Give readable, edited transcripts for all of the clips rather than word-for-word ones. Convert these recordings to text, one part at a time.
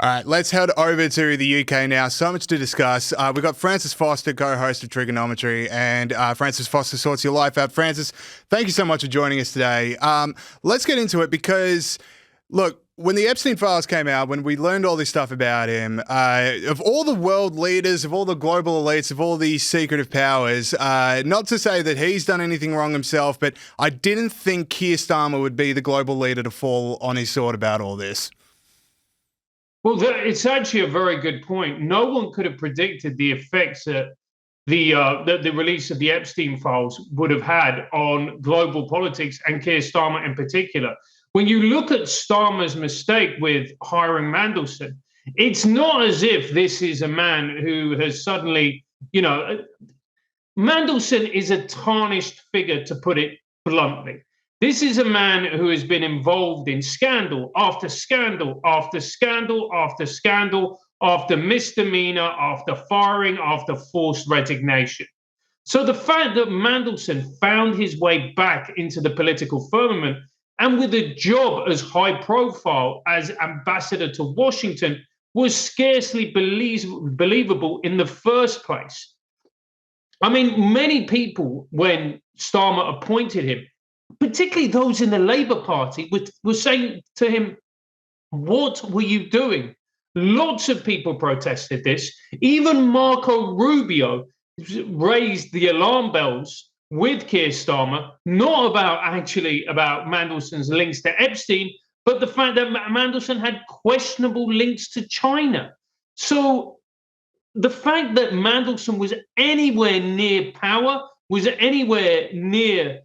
All right, let's head over to the UK now. So much to discuss. We've got Francis Foster, co-host of Triggernometry, and Francis Foster sorts your life out. Francis, thank you so much for joining us today. Let's get into it because, look, when the Epstein files came out, when we learned all this stuff about him, of all the world leaders, of all the global elites, of all these secretive powers, not to say that he's done anything wrong himself, but I didn't think Keir Starmer would be the global leader to fall on his sword about all this. Well, it's actually a very good point. No one could have predicted the effects that the release of the Epstein files would have had on global politics and Keir Starmer in particular. When you look at Starmer's mistake with hiring Mandelson, it's not as if this is a man who has suddenly, Mandelson is a tarnished figure, to put it bluntly. This is a man who has been involved in scandal after scandal after scandal after scandal, after misdemeanor, after firing, after forced resignation. So the fact that Mandelson found his way back into the political firmament and with a job as high profile as ambassador to Washington was scarcely believable in the first place. I mean, many people, when Starmer appointed him, particularly those in the Labour Party, were saying to him, what were you doing? Lots of people protested this. Even Marco Rubio raised the alarm bells with Keir Starmer, not about Mandelson's links to Epstein, but the fact that Mandelson had questionable links to China. So the fact that Mandelson was anywhere near power, was anywhere near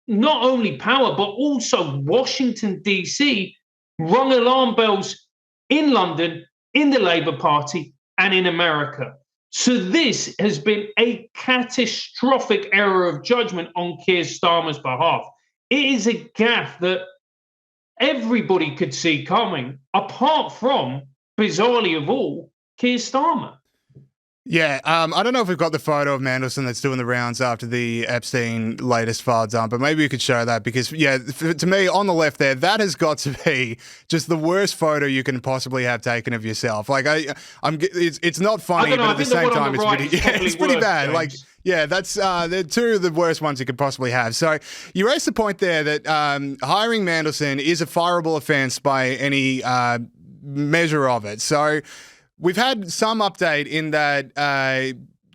not only power, but also Washington, D.C., rung alarm bells in London, in the Labour Party, and in America. So this has been a catastrophic error of judgment on Keir Starmer's behalf. It is a gaffe that everybody could see coming, apart from, bizarrely of all, Keir Starmer. Yeah, I don't know if we've got the photo of Mandelson that's doing the rounds after the Epstein latest file dump, but maybe we could show that because, yeah, to me, on the left there, that has got to be just the worst photo you can possibly have taken of yourself. Like, it's not funny, but at the same time, it's pretty bad. James. Like, yeah, they're two of the worst ones you could possibly have. So you raised the point there that hiring Mandelson is a fireable offence by any measure of it. So we've had some update in that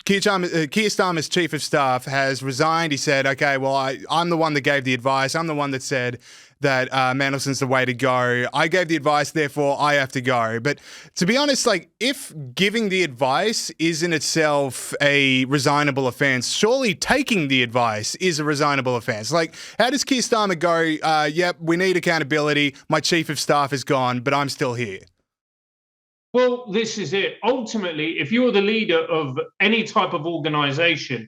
Keir Starmer's chief of staff has resigned. He said, okay, well, I'm the one that gave the advice. I'm the one that said that Mandelson's the way to go. I gave the advice, therefore I have to go. But to be honest, like, if giving the advice is in itself a resignable offence, surely taking the advice is a resignable offence. Like, how does Keir Starmer go, yep, we need accountability, my chief of staff is gone, but I'm still here? Well, this is it. Ultimately, if you're the leader of any type of organization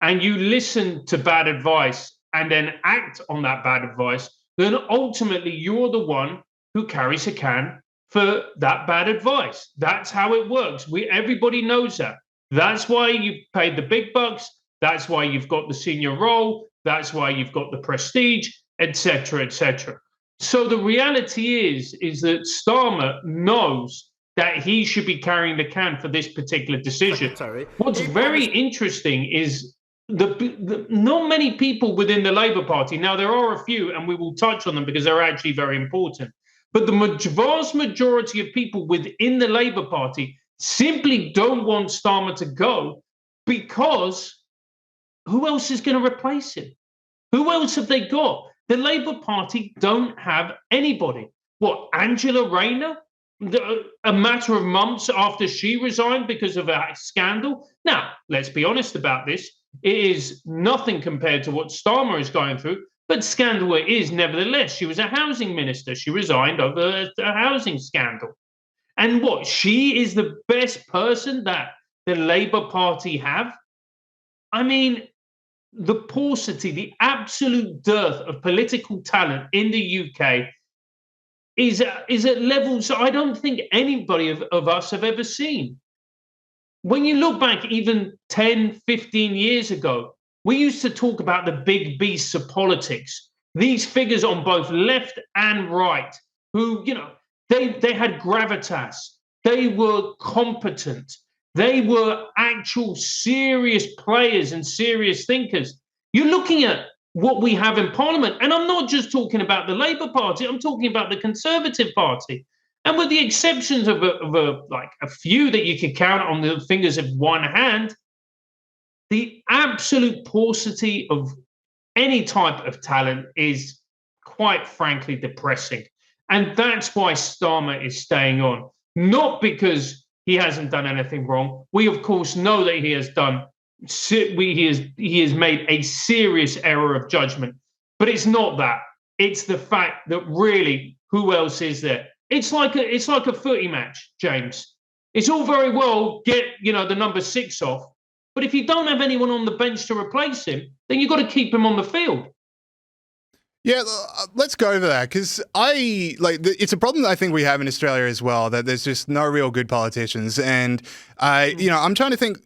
and you listen to bad advice and then act on that bad advice, then ultimately you're the one who carries a can for that bad advice. That's how it works. Everybody knows that. That's why you paid the big bucks. That's why you've got the senior role. That's why you've got the prestige, etc., etc. So the reality is that Starmer knows that he should be carrying the can for this particular decision. What's very interesting is not many people within the Labour Party, now there are a few, and we will touch on them because they're actually very important, but the vast majority of people within the Labour Party simply don't want Starmer to go because who else is going to replace him? Who else have they got? The Labour Party don't have anybody. What, Angela Rayner? A matter of months after she resigned because of a scandal. Now, let's be honest about this. It is nothing compared to what Starmer is going through, but scandal it is nevertheless. She was a housing minister. She resigned over a housing scandal. And what, she is the best person that the Labour Party have? I mean, the paucity, the absolute dearth of political talent in the UK is at levels I don't think anybody of us have ever seen. When you look back even 10, 15 years ago, we used to talk about the big beasts of politics, these figures on both left and right, who, They had gravitas. They were competent. They were actual serious players and serious thinkers. You're looking at what we have in Parliament, and I'm not just talking about the Labour Party. I'm talking about the Conservative Party. And with the exceptions of a few that you could count on the fingers of one hand, the absolute paucity of any type of talent is quite frankly depressing. And that's why Starmer is staying on. Not because he hasn't done anything wrong. We, of course, know that he has done. He has made a serious error of judgment. But it's not that. It's the fact that really, who else is there? It's like a footy match, James. It's all very well get the number 6 off, but if you don't have anyone on the bench to replace him, then you've got to keep him on the field. Yeah, let's go over that, because it's a problem that I think we have in Australia as well, that there's just no real good politicians. And, I'm trying to think,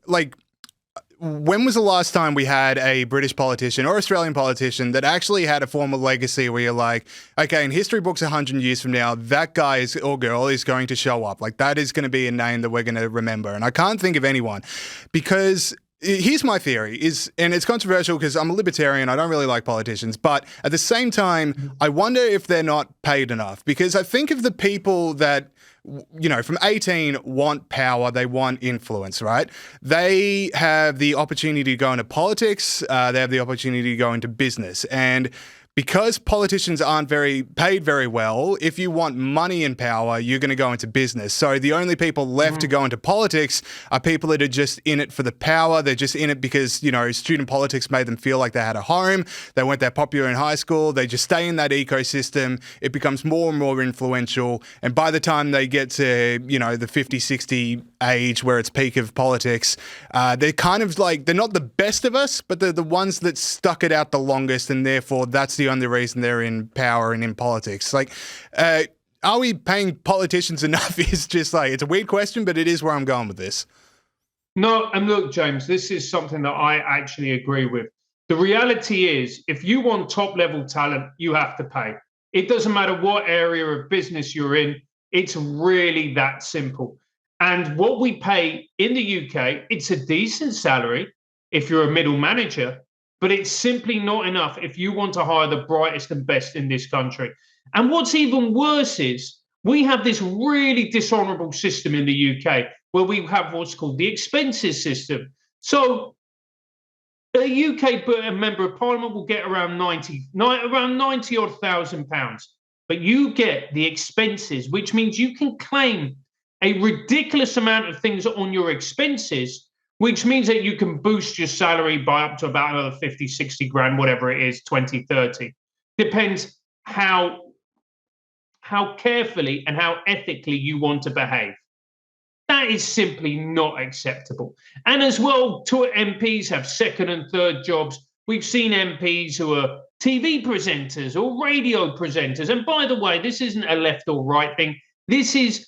when was the last time we had a British politician or Australian politician that actually had a formal legacy where you're like, okay, in history books 100 years from now, that guy or girl is going to show up. Like, that is going to be a name that we're going to remember. And I can't think of anyone, because here's my theory, and it's controversial because I'm a libertarian, I don't really like politicians, but at the same time, I wonder if they're not paid enough, because I think of the people that, from 18 want power, they want influence, right? They have the opportunity to go into politics, they have the opportunity to go into business, and because politicians aren't paid very well, if you want money and power, you're going to go into business. So the only people left to go into politics are people that are just in it for the power. They're just in it because, student politics made them feel like they had a home. They weren't that popular in high school. They just stay in that ecosystem. It becomes more and more influential. And by the time they get to, the 50, 60 age where it's peak of politics, they're kind of they're not the best of us, but they're the ones that stuck it out the longest, and therefore that's the only reason they're in power and in politics. Are we paying politicians enough? Is just it's a weird question, but it is where I'm going with this. No, and look, James, this is something that I actually agree with. The reality is, if you want top-level talent, you have to pay. It doesn't matter what area of business you're in. It's really that simple. And what we pay in the UK, it's a decent salary if you're a middle manager, but it's simply not enough if you want to hire the brightest and best in this country. And what's even worse is we have this really dishonourable system in the UK where we have what's called the expenses system. So a UK member of Parliament will get around 90 odd thousand pounds, but you get the expenses, which means you can claim a ridiculous amount of things on your expenses, which means that you can boost your salary by up to about another 50, 60 grand, whatever it is, 20, 30. Depends how carefully and how ethically you want to behave. That is simply not acceptable. And as well, MPs have second and third jobs. We've seen MPs who are TV presenters or radio presenters. And by the way, this isn't a left or right thing. This is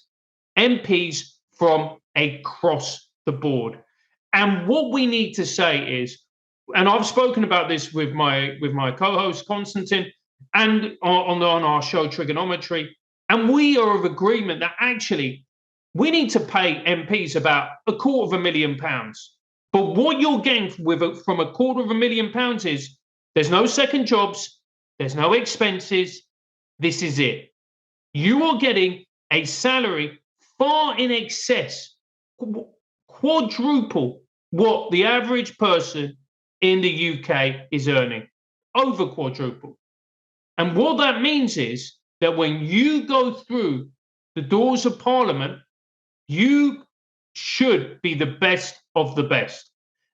MPs from across the board. And what we need to say is, and I've spoken about this with my co-host Konstantin and on our show Triggernometry, and we are of agreement that actually we need to pay MPs about £250,000. But what you're getting from £250,000 is there's no second jobs, there's no expenses. This is it. You are getting a salary far in excess, quadruple what the average person in the UK is earning, over quadruple. And what that means is that when you go through the doors of Parliament, you should be the best of the best.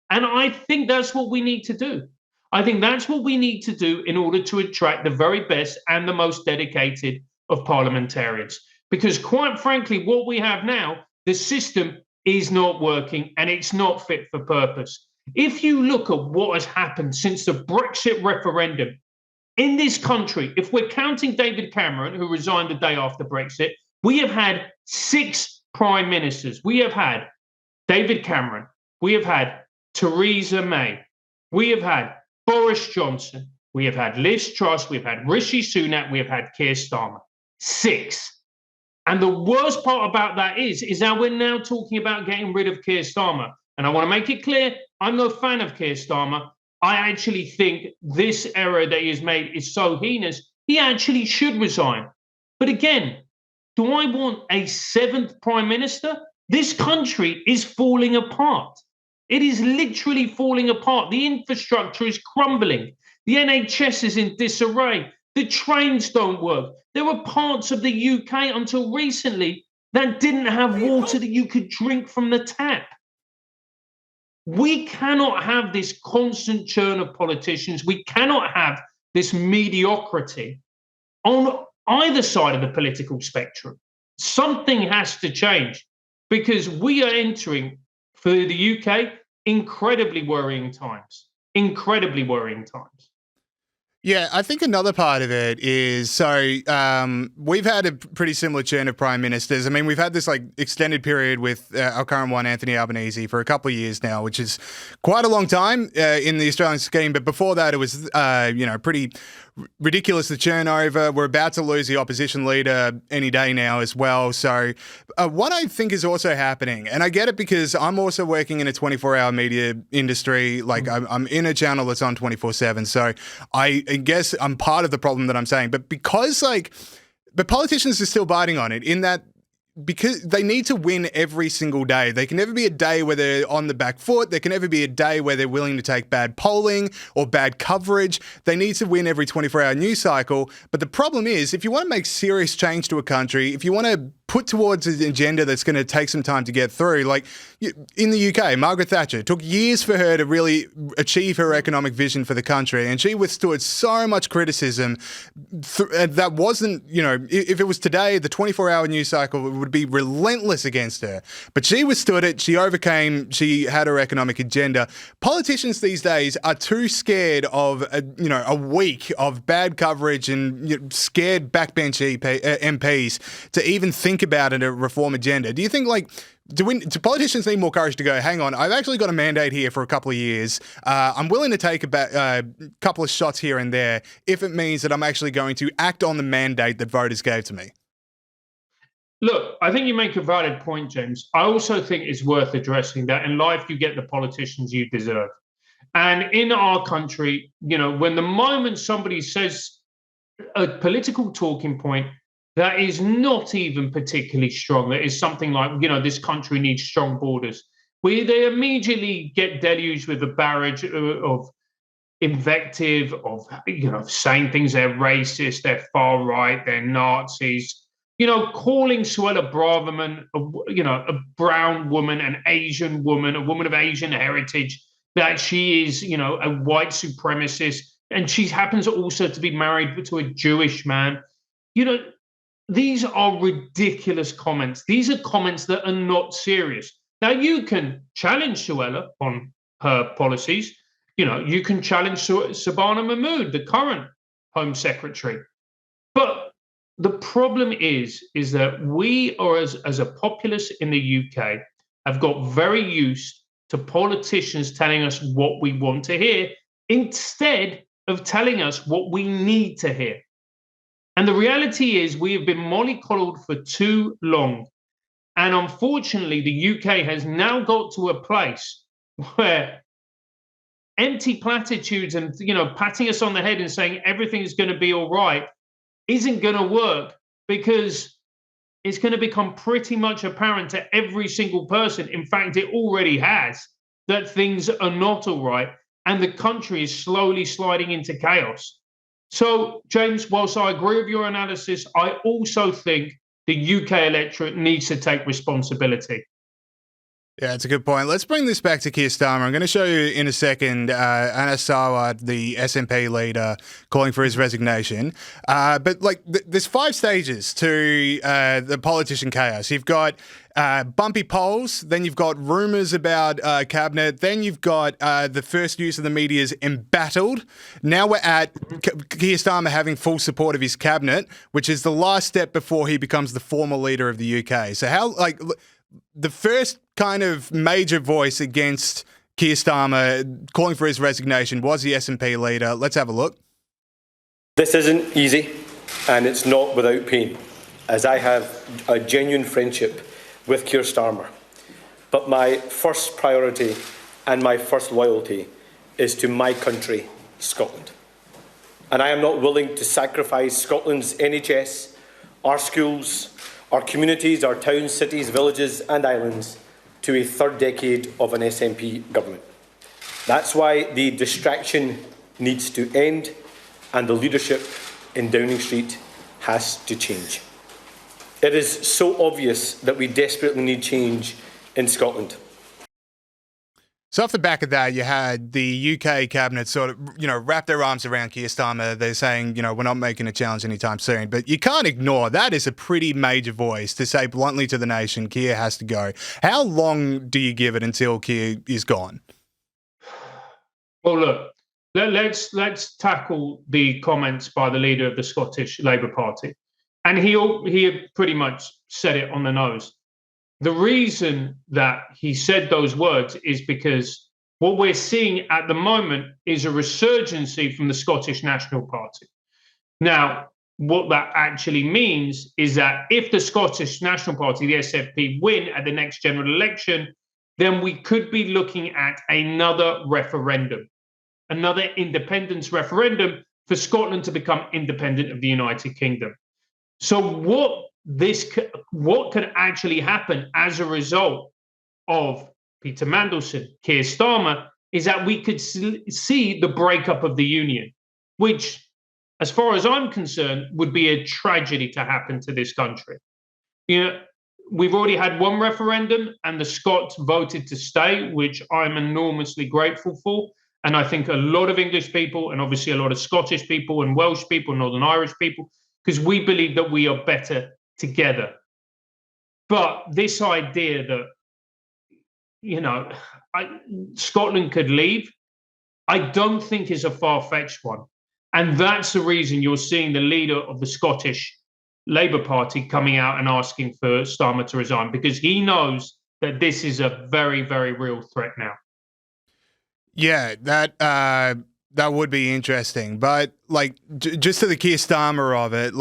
And I think that's what we need to do. I think that's what we need to do in order to attract the very best and the most dedicated of parliamentarians. Because quite frankly, what we have now, the system is not working and it's not fit for purpose. If you look at what has happened since the Brexit referendum in this country, if we're counting David Cameron, who resigned the day after Brexit, we have had 6 prime ministers. We have had David Cameron. We have had Theresa May. We have had Boris Johnson. We have had Liz Truss. We've had Rishi Sunak. We have had Keir Starmer. 6. And the worst part about that is that we're now talking about getting rid of Keir Starmer. And I want to make it clear, I'm no fan of Keir Starmer. I actually think this error that he has made is so heinous, he actually should resign. But again, do I want a seventh Prime Minister? This country is falling apart. It is literally falling apart. The infrastructure is crumbling. The NHS is in disarray. The trains don't work. There were parts of the UK until recently that didn't have water that you could drink from the tap. We cannot have this constant churn of politicians. We cannot have this mediocrity on either side of the political spectrum. Something has to change because we are entering, for the UK, incredibly worrying times. Incredibly worrying times. Yeah, I think another part of it is, we've had a pretty similar churn of prime ministers. I mean, we've had this like extended period with our current one, Anthony Albanese, for a couple of years now, which is quite a long time in the Australian scheme. But before that, it was, pretty ridiculous to churn over. We're about to lose the opposition leader any day now as well. So what I think is also happening, and I get it because I'm also working in a 24-hour media industry, like I'm in a channel that's on 24/7. So I guess I'm part of the problem that I'm saying. But because but politicians are still biting on it in that because they need to win every single day. There can never be a day where they're on the back foot. There can never be a day where they're willing to take bad polling or bad coverage. They need to win every 24-hour news cycle. But the problem is, if you want to make serious change to a country, if you want to put towards an agenda that's going to take some time to get through, like in the UK, Margaret Thatcher, it took years for her to really achieve her economic vision for the country. And she withstood so much criticism that wasn't, if it was today, the 24-hour news cycle would be relentless against her. But she withstood it. She overcame. She had her economic agenda. Politicians these days are too scared of, a week of bad coverage and scared backbench MPs to even think about a reform agenda. Do you think, do politicians need more courage to go, hang on, I've actually got a mandate here for a couple of years. I'm willing to take a couple of shots here and there if it means that I'm actually going to act on the mandate that voters gave to me? Look, I think you make a valid point, James. I also think it's worth addressing that in life you get the politicians you deserve. And in our country, when the moment somebody says a political talking point that is not even particularly strong, that is something like, this country needs strong borders, they immediately get deluged with a barrage of invective, of, saying things they're racist, they're far right, they're Nazis, calling Suella Braverman, a brown woman, an Asian woman, a woman of Asian heritage, that she is, a white supremacist, and she happens also to be married to a Jewish man. These are ridiculous comments. These are comments that are not serious. Now, you can challenge Suella on her policies. You can challenge Sabana Mahmood, the current Home Secretary. But the problem is that we are, as a populace in the UK, have got very used to politicians telling us what we want to hear instead of telling us what we need to hear. And the reality is we have been mollycoddled for too long. And unfortunately, the UK has now got to a place where empty platitudes and, patting us on the head and saying everything is going to be all right isn't going to work, because it's going to become pretty much apparent to every single person. In fact, it already has, that things are not all right and the country is slowly sliding into chaos. So, James, whilst I agree with your analysis, I also think the UK electorate needs to take responsibility. Yeah, it's a good point. Let's bring this back to Keir Starmer. I'm going to show you in a second Anas Sarwar, the SNP leader, calling for his resignation. But there's 5 stages to the politician chaos. You've got bumpy polls, then you've got rumours about cabinet, then you've got the first use of the media's embattled. Now we're at Keir Starmer having full support of his cabinet, which is the last step before he becomes the formal leader of the UK. So the first kind of major voice against Keir Starmer calling for his resignation was the SNP leader. Let's have a look. This isn't easy, and it's not without pain. as I have a genuine friendship with Keir Starmer. But my first priority and my first loyalty is to my country, Scotland. And I am not willing to sacrifice Scotland's NHS, our schools, our communities, our towns, cities, villages and islands to a third decade of an SNP government. That's why the distraction needs to end and the leadership in Downing Street has to change. It is so obvious that we desperately need change in Scotland. So off the back of that, you had the UK cabinet sort of, wrap their arms around Keir Starmer. They're saying, we're not making a challenge anytime soon. But you can't ignore that is a pretty major voice to say bluntly to the nation, Keir has to go. How long do you give it until Keir is gone? Well, look, let's tackle the comments by the leader of the Scottish Labour Party. And he pretty much said it on the nose. The reason that he said those words is because what we're seeing at the moment is a resurgency from the Scottish National Party. Now, what that actually means is that if the Scottish National Party, the SFP, win at the next general election, then we could be looking at another referendum, another independence referendum for Scotland to become independent of the United Kingdom. So what could actually happen as a result of Peter Mandelson, Keir Starmer, is that we could see the breakup of the union, which, as far as I'm concerned, would be a tragedy to happen to this country. We've already had one referendum and the Scots voted to stay, which I'm enormously grateful for. And I think a lot of English people and obviously a lot of Scottish people and Welsh people, Northern Irish people, because we believe that we are better together. But this idea that, Scotland could leave, I don't think is a far-fetched one. And that's the reason you're seeing the leader of the Scottish Labour Party coming out and asking for Starmer to resign, because he knows that this is a very, very real threat now. Yeah, that would be interesting. But just to the Keir Starmer of it,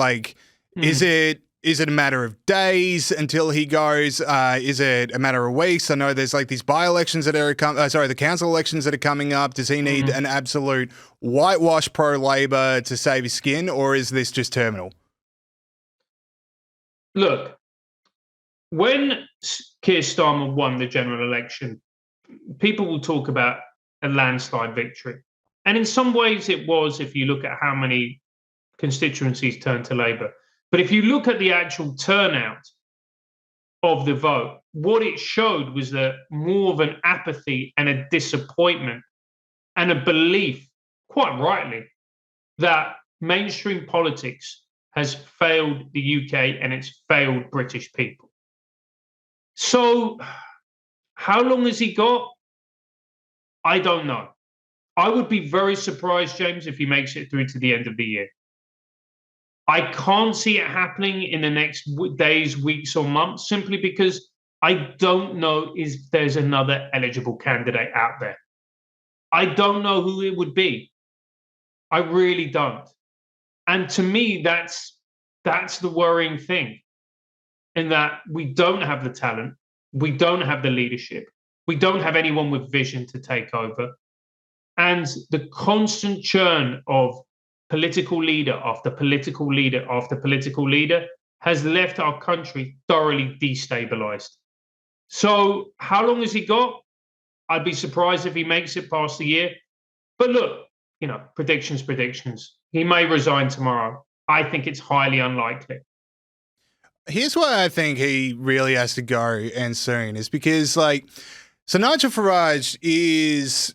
is it a matter of days until he goes? Is it a matter of weeks? I know there's these by-elections that are the council elections that are coming up. Does he need an absolute whitewash pro-Labor to save his skin, or is this just terminal? Look, when Keir Starmer won the general election, people will talk about a landslide victory. And in some ways it was, if you look at how many constituencies turned to Labour. But if you look at the actual turnout of the vote, what it showed was that more of an apathy and a disappointment and a belief, quite rightly, that mainstream politics has failed the UK and it's failed British people. So how long has he got? I don't know. I would be very surprised, James, if he makes it through to the end of the year. I can't see it happening in the next days, weeks, or months, simply because I don't know if there's another eligible candidate out there. I don't know who it would be. I really don't. And to me, that's the worrying thing, in that we don't have the talent, we don't have the leadership, we don't have anyone with vision to take over. And the constant churn of political leader after political leader after political leader has left our country thoroughly destabilized. So how long has he got? I'd be surprised if he makes it past the year. But look, predictions. He may resign tomorrow. I think it's highly unlikely. Here's why I think he really has to go, and soon, is because so Nigel Farage is,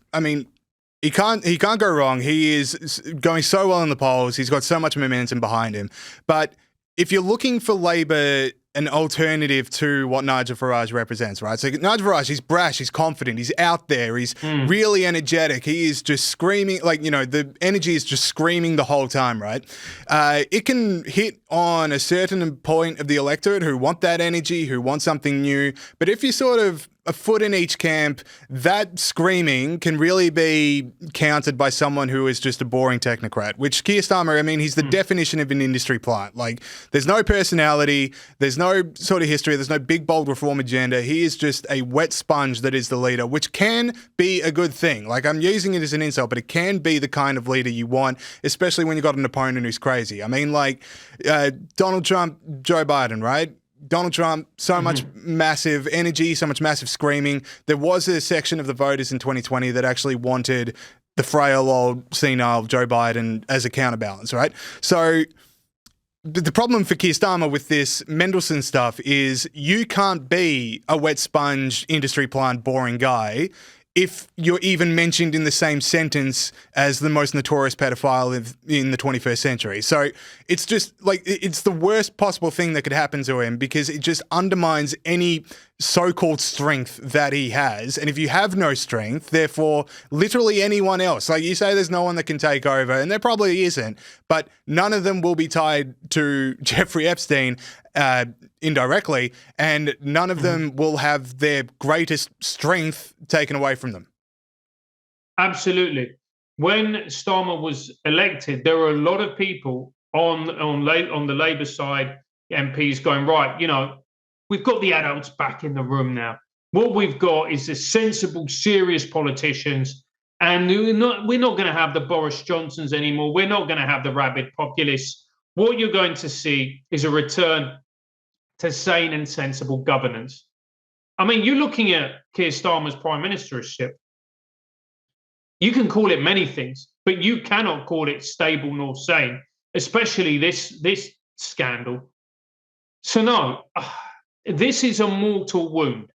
he can't go wrong. He is going so well in the polls. He's got so much momentum behind him. But if you're looking for Labor, an alternative to what Nigel Farage represents, right? So Nigel Farage, he's brash, he's confident, he's out there, he's really energetic. He is just screaming, the energy is just screaming the whole time, right? It can hit on a certain point of the electorate who want that energy, who want something new. But if you sort of a foot in each camp. That screaming can really be countered by someone who is just a boring technocrat, which Keir Starmer, I mean, he's the definition of an industry plant. Like, there's no personality, there's no sort of history, there's no big, bold reform agenda. He is just a wet sponge that is the leader, which can be a good thing. Like, I'm using it as an insult, but it can be the kind of leader you want, especially when you've got an opponent who's crazy. I mean, like, Donald Trump, Joe Biden, right? Donald Trump, so much massive energy, so much massive screaming. There was a section of the voters in 2020 that actually wanted the frail old senile Joe Biden as a counterbalance, right? So the problem for Keir Starmer with this Mandelson stuff is you can't be a wet sponge, industry plant, boring guy if you're even mentioned in the same sentence as the most notorious pedophile in the 21st century. So it's just like, it's the worst possible thing that could happen to him because it just undermines any so-called strength that he has. And if you have no strength, therefore literally anyone else, like you say, there's no one that can take over, and there probably isn't, but none of them will be tied to Jeffrey Epstein indirectly, and none of them will have their greatest strength taken away from them. Absolutely. When Starmer was elected, there were a lot of people on the Labour side, MPs, going, right, you know, we've got the adults back in the room now. What we've got is the sensible, serious politicians, and we're not going to have the Boris Johnsons anymore. We're not going to have the rabid populists. What you're going to see is a return to sane and sensible governance. I mean, you're looking at Keir Starmer's prime ministership. You can call it many things, but you cannot call it stable nor sane, especially this scandal. So no, this is a mortal wound.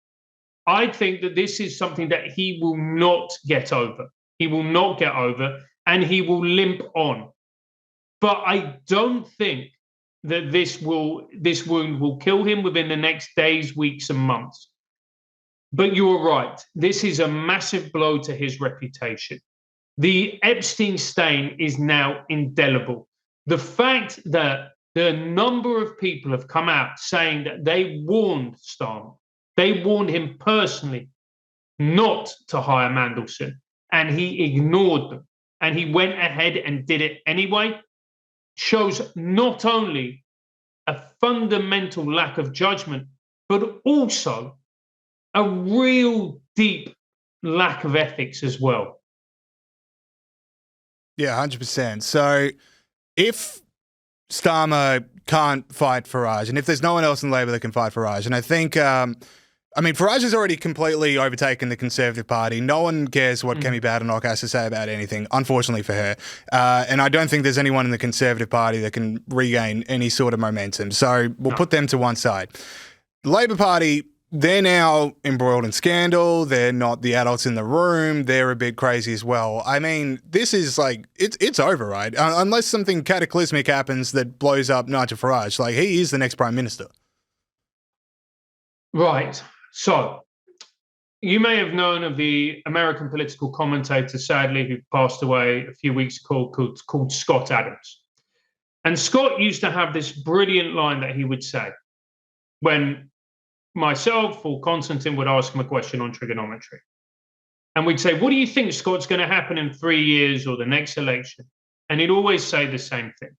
I think that this is something that he will not get over. He will not get over, and he will limp on. But I don't think that this wound will kill him within the next days, weeks, and months. But you're right. This is a massive blow to his reputation. The Epstein stain is now indelible. The fact that the number of people have come out saying that they warned Starmer, they warned him personally not to hire Mandelson, and he ignored them, and he went ahead and did it anyway, shows not only a fundamental lack of judgment, but also a real deep lack of ethics as well. Yeah, 100%. So if Starmer can't fight Farage, and if there's no one else in Labor that can fight Farage, and I think, I mean, Farage has already completely overtaken the Conservative Party. No one cares what Kemi Badenoch has to say about anything, unfortunately for her. And I don't think there's anyone in the Conservative Party that can regain any sort of momentum. So we'll put them to one side. The Labor Party, they're now embroiled in scandal. They're not the adults in the room. They're a bit crazy as well. I mean, this is like, it's over, right? Unless something cataclysmic happens that blows up Nigel Farage. Like, he is the next Prime Minister. Right. So, you may have known of the American political commentator, sadly, who passed away a few weeks ago, called Scott Adams. And Scott used to have this brilliant line that he would say when myself or Konstantin would ask him a question on trigonometry. And we'd say, what do you think, Scott's going to happen in 3 years or the next election? And he'd always say the same thing.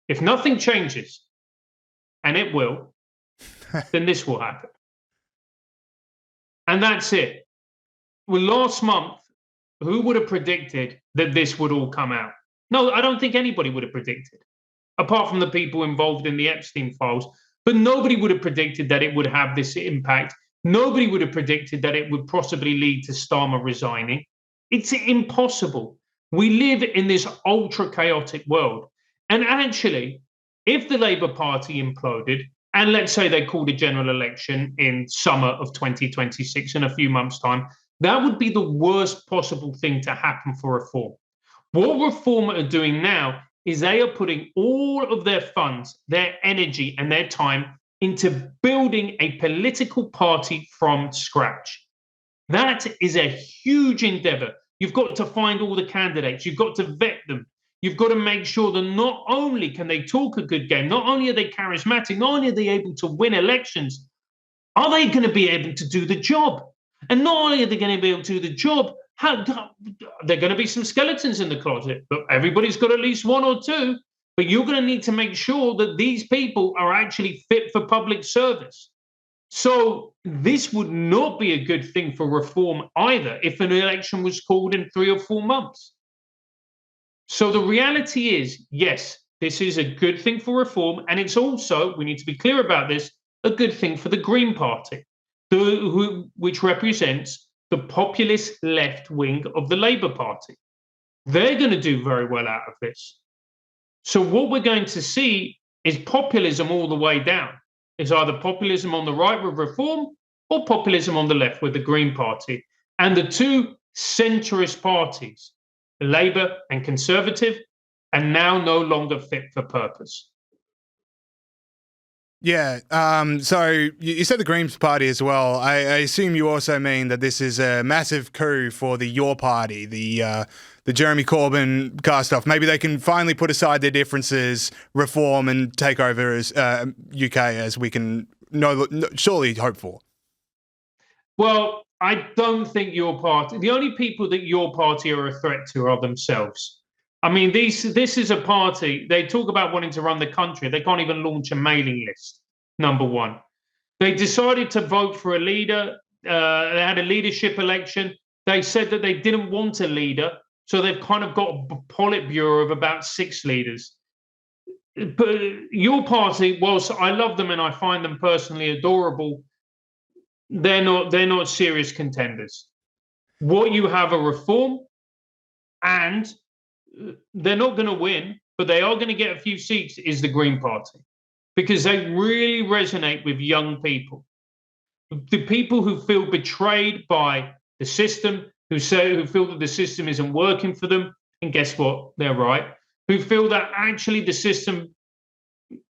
If nothing changes, and it will, then this will happen. And that's it. Well, last month, who would have predicted that this would all come out? No, I don't think anybody would have predicted, apart from the people involved in the Epstein files. But nobody would have predicted that it would have this impact. Nobody would have predicted that it would possibly lead to Starmer resigning. It's impossible. We live in this ultra chaotic world. And actually, if the Labour Party imploded, and let's say they called a general election in summer of 2026 in a few months' time, that would be the worst possible thing to happen for Reform. What Reform are doing now is they are putting all of their funds, their energy, and their time into building a political party from scratch. That is a huge endeavor. You've got to find all the candidates. You've got to vet them. You've got to make sure that not only can they talk a good game, not only are they charismatic, not only are they able to win elections, Are they going to be able to do the job? And not only are they going to be able to do the job, there are going to be some skeletons in the closet, but everybody's got at least one or two. But you're going to need to make sure that these people are actually fit for public service. So this would not be a good thing for reform either if an election was called in 3 or 4 months. So the reality is, yes, this is a good thing for reform. And it's also, we need to be clear about this, a good thing for the Green Party, which represents the populist left wing of the Labour Party. They're going to do very well out of this. So what we're going to see is populism all the way down. It's either populism on the right with reform or populism on the left with the Green Party. And the two centrist parties, Labour and Conservative, are now no longer fit for purpose. Yeah. So you said the Greens Party as well. I assume you also mean that this is a massive coup for the Your Party, the Jeremy Corbyn cast off. Maybe they can finally put aside their differences, reform, and take over as UK as we can surely hope for. Well, I don't think Your Party. The only people that Your Party are a threat to are themselves. I mean, this is a party. They talk about wanting to run the country. They can't even launch a mailing list, number one. They decided to vote for a leader. They had a leadership election. They said that they didn't want a leader. So they've kind of got a Politburo of about 6 leaders. But Your Party, whilst I love them and I find them personally adorable, they're not serious contenders. What you have are reform, and they're not going to win, but they are going to get a few seats, is the Green Party, because they really resonate with young people. The people who feel betrayed by the system, who feel that the system isn't working for them, and guess what? They're right. Who feel that actually the system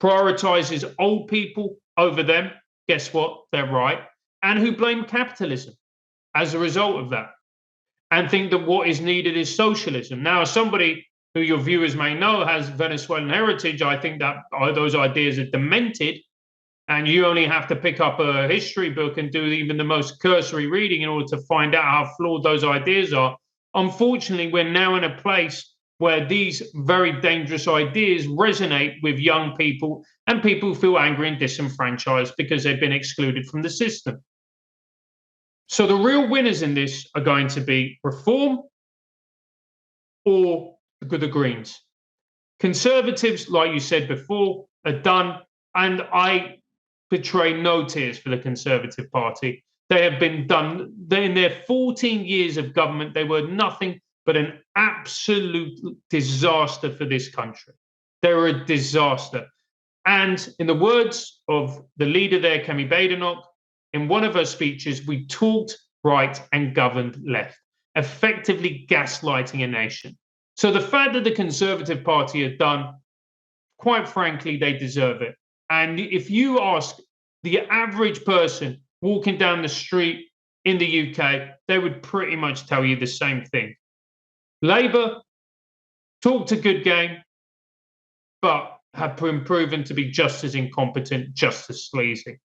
prioritizes old people over them, guess what? They're right. And who blame capitalism as a result of that, and think that what is needed is socialism. Now, as somebody who your viewers may know has Venezuelan heritage, I think that those ideas are demented, and you only have to pick up a history book and do even the most cursory reading in order to find out how flawed those ideas are. Unfortunately, we're now in a place where these very dangerous ideas resonate with young people and people who feel angry and disenfranchised because they've been excluded from the system. So the real winners in this are going to be reform or the Greens. Conservatives, like you said before, are done, and I betray no tears for the Conservative Party. They have been done. In their 14 years of government, they were nothing but an absolute disaster for this country. They were a disaster. And in the words of the leader there, Kemi Badenoch, in one of her speeches, we talked right and governed left, effectively gaslighting a nation. So the fact that the Conservative Party are done, quite frankly, they deserve it. And if you ask the average person walking down the street in the UK, they would pretty much tell you the same thing. Labour talked a good game, but have been proven to be just as incompetent, just as sleazy.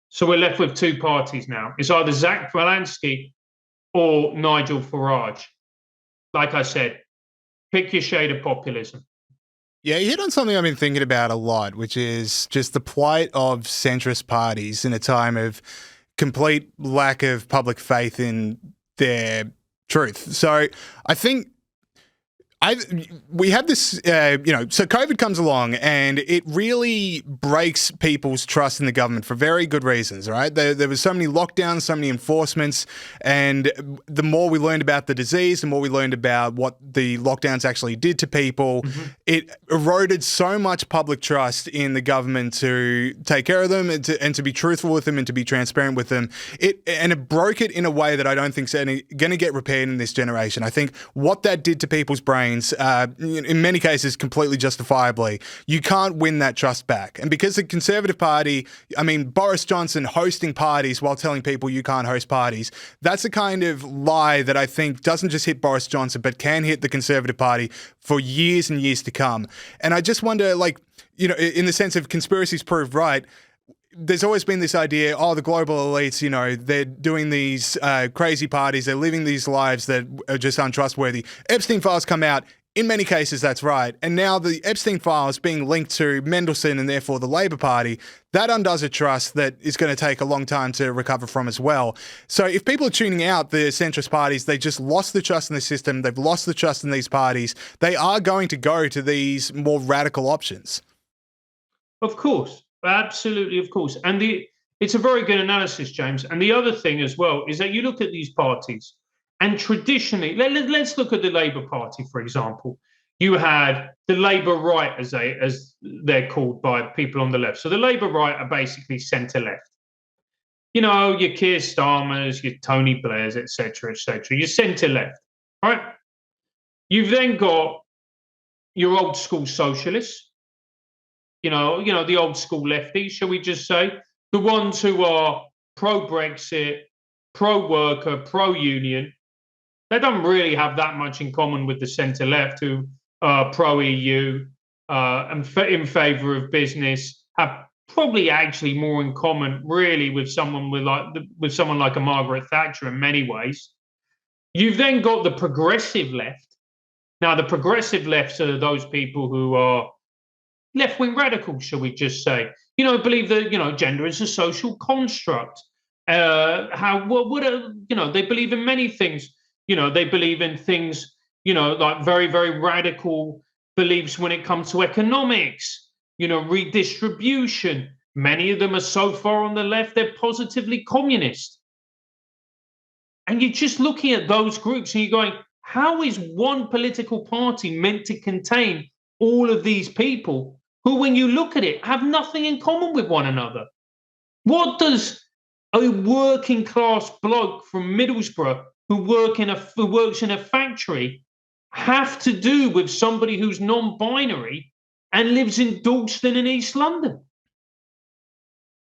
So we're left with 2 parties now. It's either Zach Valansky or Nigel Farage. Like I said, pick your shade of populism. Yeah, you hit on something I've been thinking about a lot, which is just the plight of centrist parties in a time of complete lack of public faith in their truth. So I think we have this, so COVID comes along and it really breaks people's trust in the government for very good reasons, right? There was so many lockdowns, so many enforcements, and the more we learned about the disease, the more we learned about what the lockdowns actually did to people, it eroded so much public trust in the government to take care of them and to be truthful with them and to be transparent with them. It broke it in a way that I don't think is going to get repaired in this generation. I think what that did to people's brains, in many cases completely justifiably, you can't win that trust back. And because the Conservative Party, Boris Johnson hosting parties while telling people you can't host parties, that's a kind of lie that I think doesn't just hit Boris Johnson, but can hit the Conservative Party for years and years to come. And I just wonder, in the sense of conspiracies proved right, there's always been this idea, the global elites, they're doing these crazy parties, they're living these lives that are just untrustworthy. Epstein files come out. In many cases, that's right. And now the Epstein files being linked to Mandelson and therefore the Labor Party, that undoes a trust that is going to take a long time to recover from as well. So if people are tuning out the centrist parties, they just lost the trust in the system, they've lost the trust in these parties, they are going to go to these more radical options. Of course. Absolutely, of course. And it's a very good analysis, James. And the other thing as well is that you look at these parties, and traditionally, let's look at the Labour Party, for example. You had the Labour right, as they're called by people on the left. So the Labour right are basically centre-left. Your Keir Starmers, your Tony Blairs, etc., your centre-left, right? You've then got your old school socialists, the old school lefties, shall we just say, the ones who are pro-Brexit, pro-worker, pro-union. They don't really have that much in common with the centre-left, who are pro-EU and in favour of business, have probably actually more in common, really, with someone like a Margaret Thatcher in many ways. You've then got the progressive left. Now, the progressive left are those people who are left-wing radicals, shall we just say? Believe that gender is a social construct. They believe in many things. They believe in things, like very, very radical beliefs when it comes to economics, redistribution. Many of them are so far on the left, they're positively communist. And you're just looking at those groups and you're going, how is one political party meant to contain all of these people who, when you look at it, have nothing in common with one another? What does a working class bloke from Middlesbrough who works in a factory have to do with somebody who's non-binary and lives in Dalston in East London?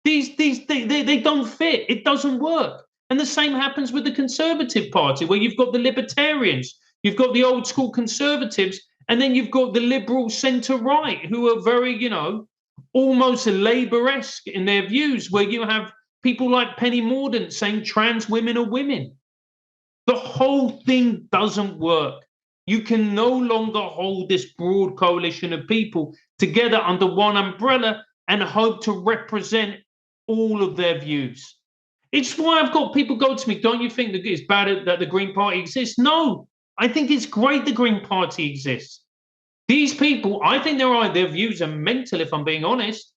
They don't fit. It doesn't work. And the same happens with the Conservative Party, where you've got the Libertarians, you've got the old school Conservatives, and then you've got the liberal centre-right, who are very, almost Labour-esque in their views, where you have people like Penny Mordaunt saying trans women are women. The whole thing doesn't work. You can no longer hold this broad coalition of people together under one umbrella and hope to represent all of their views. It's why I've got people go to me, don't you think that it's bad that the Green Party exists? No, I think it's great the Green Party exists. These people, I think their views are mental, if I'm being honest,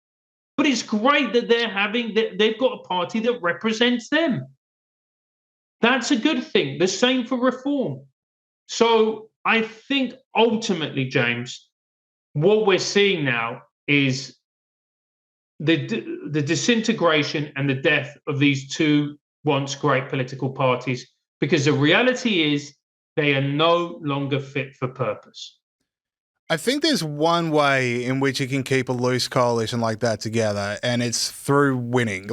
but it's great that they've got a party that represents them. That's a good thing. The same for reform. So I think ultimately, James, what we're seeing now is the disintegration and the death of these two once great political parties, because the reality is they are no longer fit for purpose. I think there's one way in which you can keep a loose coalition like that together, and it's through winning.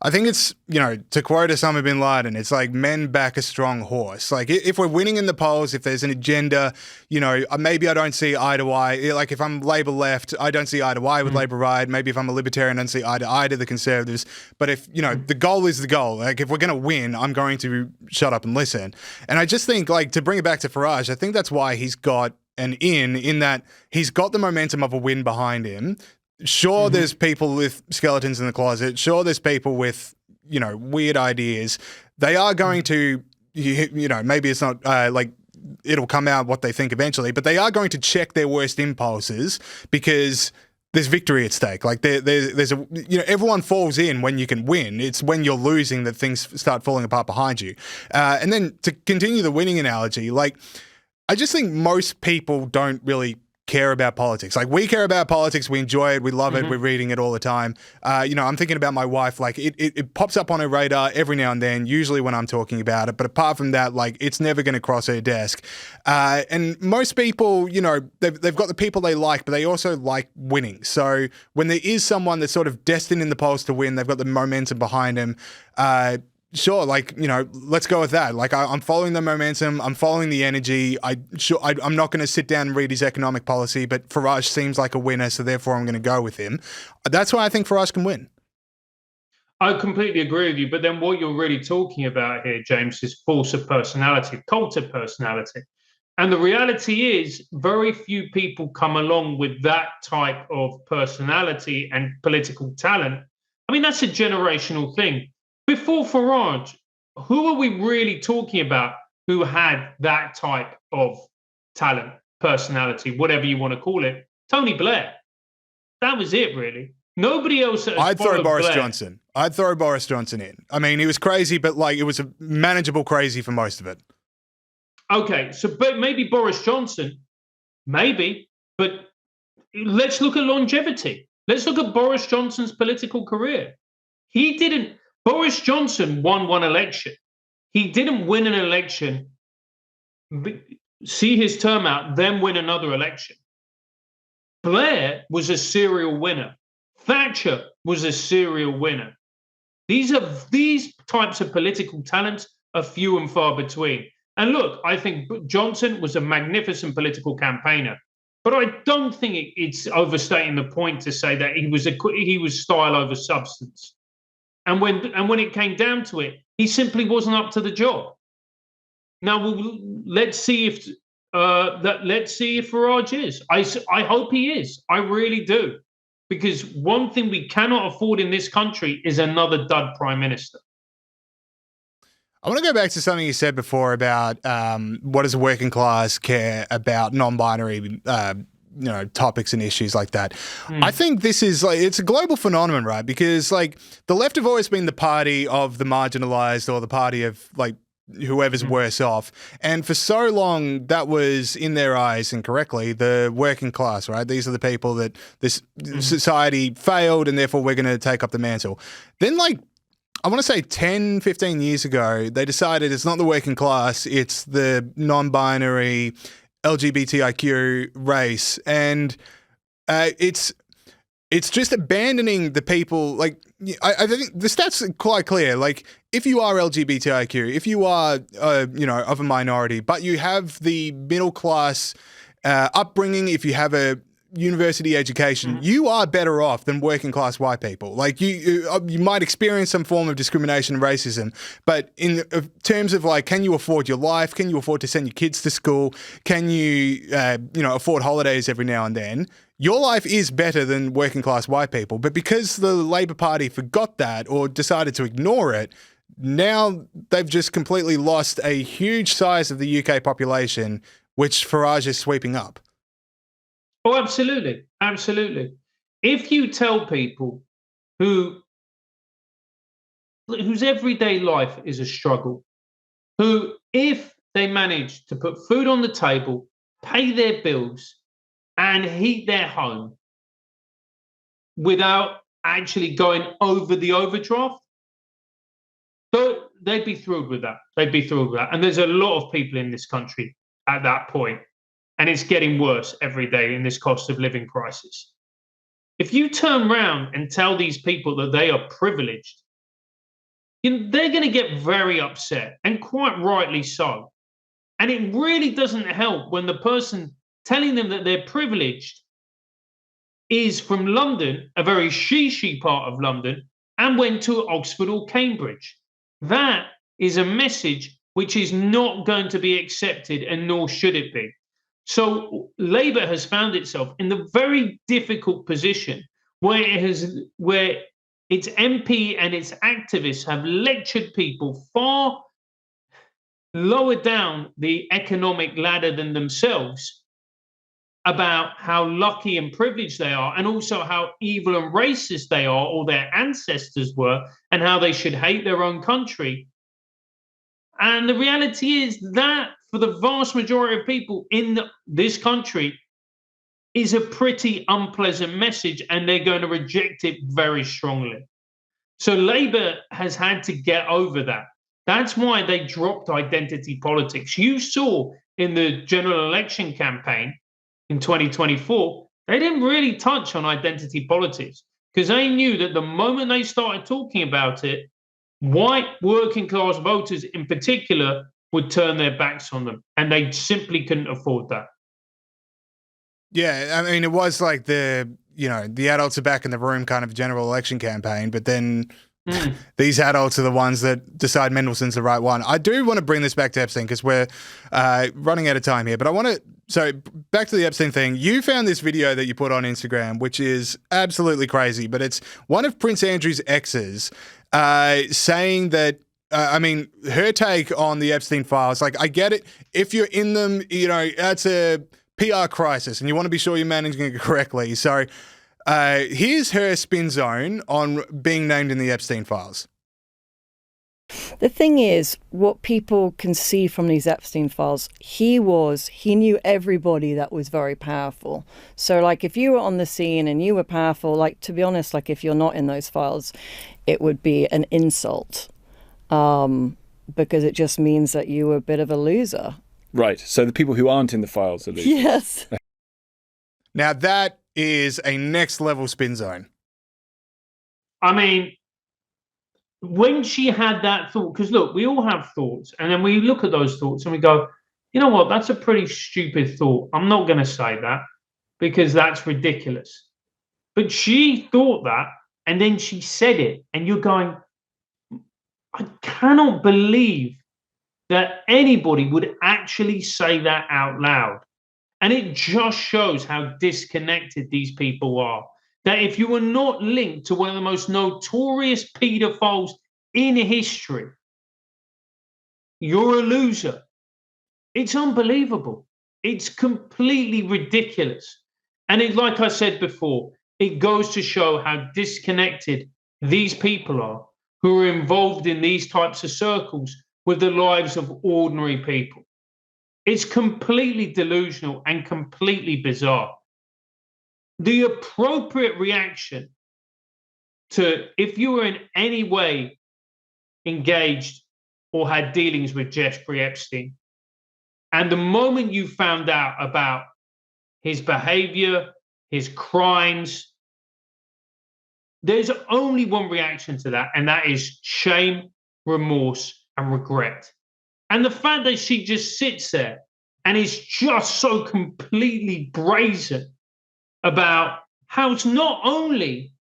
I think it's, to quote Osama bin Laden, it's like men back a strong horse. Like, if we're winning in the polls, if there's an agenda, maybe I don't see eye to eye. Like, if I'm Labor left, I don't see eye to eye with Labor right. Maybe if I'm a Libertarian, I don't see eye to eye to the Conservatives. But if, the goal is the goal. Like, if we're going to win, I'm going to shut up and listen. And I just think, to bring it back to Farage, I think that's why he's got an in that he's got the momentum of a win behind him. Sure, there's people with skeletons in the closet. Sure, there's people with, weird ideas. They are going to, maybe it's not it'll come out what they think eventually, but they are going to check their worst impulses because there's victory at stake. Like there's a, everyone falls in when you can win. It's when you're losing that things start falling apart behind you. And then to continue the winning analogy, I just think most people don't really care about politics. Like, we care about politics, we enjoy it, we love it, we're reading it all the time. I'm thinking about my wife, it pops up on her radar every now and then, usually when I'm talking about it, but apart from that, it's never going to cross her desk. And most people, they've got the people they like, but they also like winning. So when there is someone that's sort of destined in the polls to win, they've got the momentum behind them, sure, like, let's go with that. Like, I'm following the momentum. I'm following the energy. I'm not going to sit down and read his economic policy, but Farage seems like a winner, so therefore I'm going to go with him. That's why I think Farage can win. I completely agree with you. But then what you're really talking about here, James, is force of personality, cult of personality. And the reality is very few people come along with that type of personality and political talent. I mean, that's a generational thing. Before Farage, who are we really talking about who had that type of talent, personality, whatever you want to call it? Tony Blair. That was it, really. Nobody else. I'd throw Boris Johnson. I'd throw Boris Johnson in. I mean, he was crazy, but like it was a manageable crazy for most of it. Okay, so but maybe Boris Johnson, maybe, but let's look at longevity. Let's look at Boris Johnson's political career. Boris Johnson won one election. He didn't win an election, see his term out, then win another election. Blair was a serial winner. Thatcher was a serial winner. These types of political talents are few and far between. And look, I think Johnson was a magnificent political campaigner, but I don't think it's overstating the point to say that he was style over substance. And when it came down to it, he simply wasn't up to the job. Now let's see if Farage is. I hope he is. I really do. Because one thing we cannot afford in this country is another dud prime minister. I want to go back to something you said before about what does the working class care about non-binary topics and issues like that. I think this is it's a global phenomenon, right? Because like the left have always been the party of the marginalized or the party of like whoever's worse off. And for so long, that was, in their eyes, incorrectly, the working class, right? These are the people that this society failed and therefore we're going to take up the mantle. Then like, I want to say 10, 15 years ago, they decided it's not the working class, it's the non-binary LGBTIQ race. And it's just abandoning the people. Like, I think the stats are quite clear. Like, if you are LGBTIQ, if you are, of a minority, but you have the middle class upbringing, if you have a university education, you are better off than working class white people. Like you might experience some form of discrimination and racism, but in terms of like, can you afford your life? Can you afford to send your kids to school? Can you, afford holidays every now and then? Your life is better than working class white people. But because the Labor Party forgot that or decided to ignore it, now they've just completely lost a huge size of the UK population, which Farage is sweeping up. Oh, absolutely. Absolutely. If you tell people whose everyday life is a struggle, who, if they manage to put food on the table, pay their bills, and heat their home without actually going over the overdraft, they'd be thrilled with that. They'd be thrilled with that. And there's a lot of people in this country at that point. And it's getting worse every day in this cost of living crisis. If you turn around and tell these people that they are privileged, they're going to get very upset, and quite rightly so. And it really doesn't help when the person telling them that they're privileged is from London, a very she part of London, and went to Oxford or Cambridge. That is a message which is not going to be accepted, and nor should it be. So Labour has found itself in the very difficult position where its MP and its activists have lectured people far lower down the economic ladder than themselves about how lucky and privileged they are, and also how evil and racist they are, or their ancestors were, and how they should hate their own country. And the reality is that for the vast majority of people in this country is a pretty unpleasant message, and they're going to reject it very strongly. So Labour has had to get over that. That's why they dropped identity politics. You saw in the general election campaign in 2024, they didn't really touch on identity politics because they knew that the moment they started talking about it, White working class voters in particular would turn their backs on them, and they simply couldn't afford that. Yeah, I mean, it was like the adults are back in the room kind of general election campaign, but then these adults are the ones that decide Mandelson's the right one. I do want to bring this back to Epstein because we're running out of time here, but I want to, so back to the Epstein thing. You found this video that you put on Instagram, which is absolutely crazy, but it's one of Prince Andrew's exes saying that, her take on the Epstein files, like, I get it. If you're in them, that's a PR crisis and you want to be sure you're managing it correctly. So here's her spin zone on being named in the Epstein files. The thing is, what people can see from these Epstein files, he knew everybody that was very powerful. So like if you were on the scene and you were powerful, like to be honest, like if you're not in those files, it would be an insult because it just means that you were a bit of a loser. Right. So the people who aren't in the files are losers. Yes. Now that is a next level spin zone. I mean, when she had that thought, because look, we all have thoughts, and then we look at those thoughts and we go, you know what, that's a pretty stupid thought. I'm not going to say that because that's ridiculous. But she thought that, and then she said it, and you're going, I cannot believe that anybody would actually say that out loud. And it just shows how disconnected these people are. That if you are not linked to one of the most notorious pedophiles in history, you're a loser. It's unbelievable. It's completely ridiculous. And it, like I said before, it goes to show how disconnected these people are who are involved in these types of circles with the lives of ordinary people. It's completely delusional and completely bizarre. The appropriate reaction to, if you were in any way engaged or had dealings with Jeffrey Epstein, and the moment you found out about his behavior, his crimes, there's only one reaction to that, and that is shame, remorse, and regret. And the fact that she just sits there and is just so completely brazen about how it's not only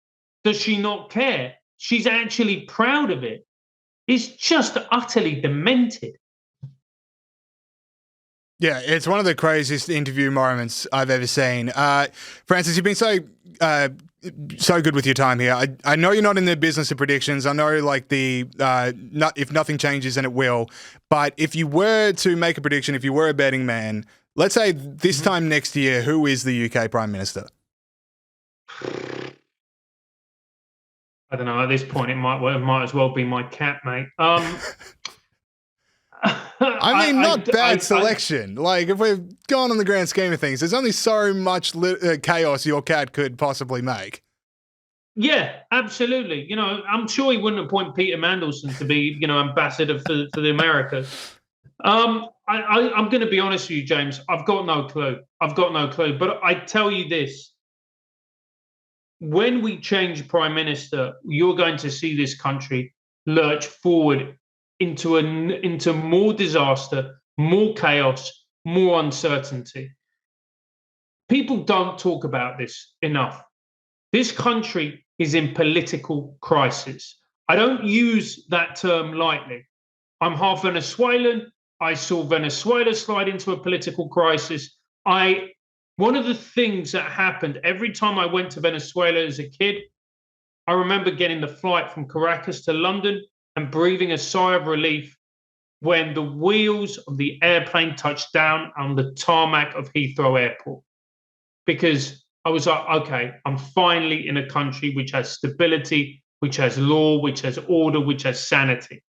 does she not care, she's actually proud of it. It's just utterly demented. Yeah, it's one of the craziest interview moments I've ever seen. Francis, you've been so good with your time here. I know you're not in the business of predictions. I know like if nothing changes, then it will. But if you were to make a prediction, if you were a betting man, let's say this time next year, who is the UK Prime Minister? I don't know. At this point, it might as well be my cat, mate. I mean, not bad selection. Like, if we're going on the grand scheme of things, there's only so much chaos your cat could possibly make. Yeah, absolutely. You know, I'm sure he wouldn't appoint Peter Mandelson to be, ambassador for the Americas. I'm going to be honest with you, James. I've got no clue. But I tell you this. When we change Prime Minister, you're going to see this country lurch forward into more disaster, more chaos, more uncertainty. People don't talk about this enough. This country is in political crisis. I don't use that term lightly. I'm half Venezuelan. I saw Venezuela slide into a political crisis. One of the things that happened every time I went to Venezuela as a kid, I remember getting the flight from Caracas to London and breathing a sigh of relief when the wheels of the airplane touched down on the tarmac of Heathrow Airport. Because I was like, okay, I'm finally in a country which has stability, which has law, which has order, which has sanity.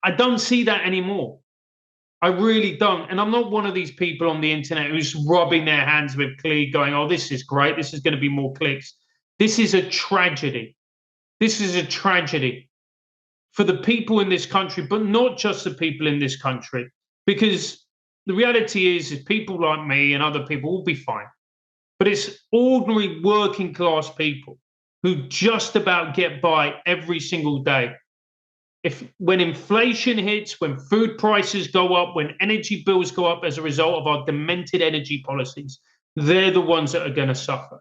I don't see that anymore. I really don't. And I'm not one of these people on the internet who's rubbing their hands with glee going, oh, this is great. This is going to be more clicks. This is a tragedy. This is a tragedy for the people in this country, but not just the people in this country. Because the reality is people like me and other people will be fine. But it's ordinary working class people who just about get by every single day. When inflation hits, when food prices go up, when energy bills go up as a result of our demented energy policies, they're the ones that are going to suffer.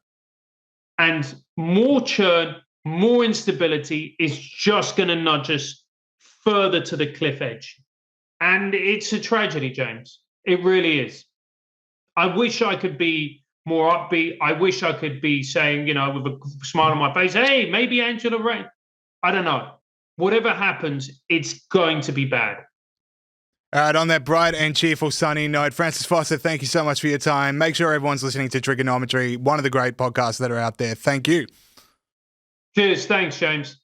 And more churn, more instability is just going to nudge us further to the cliff edge. And it's a tragedy, James. It really is. I wish I could be more upbeat. I wish I could be saying, with a smile on my face, hey, maybe Angela Rayner. I don't know. Whatever happens, it's going to be bad. All right, on that bright and cheerful sunny note, Francis Foster, thank you so much for your time. Make sure everyone's listening to Triggernometry, one of the great podcasts that are out there. Thank you. Cheers. Thanks, James.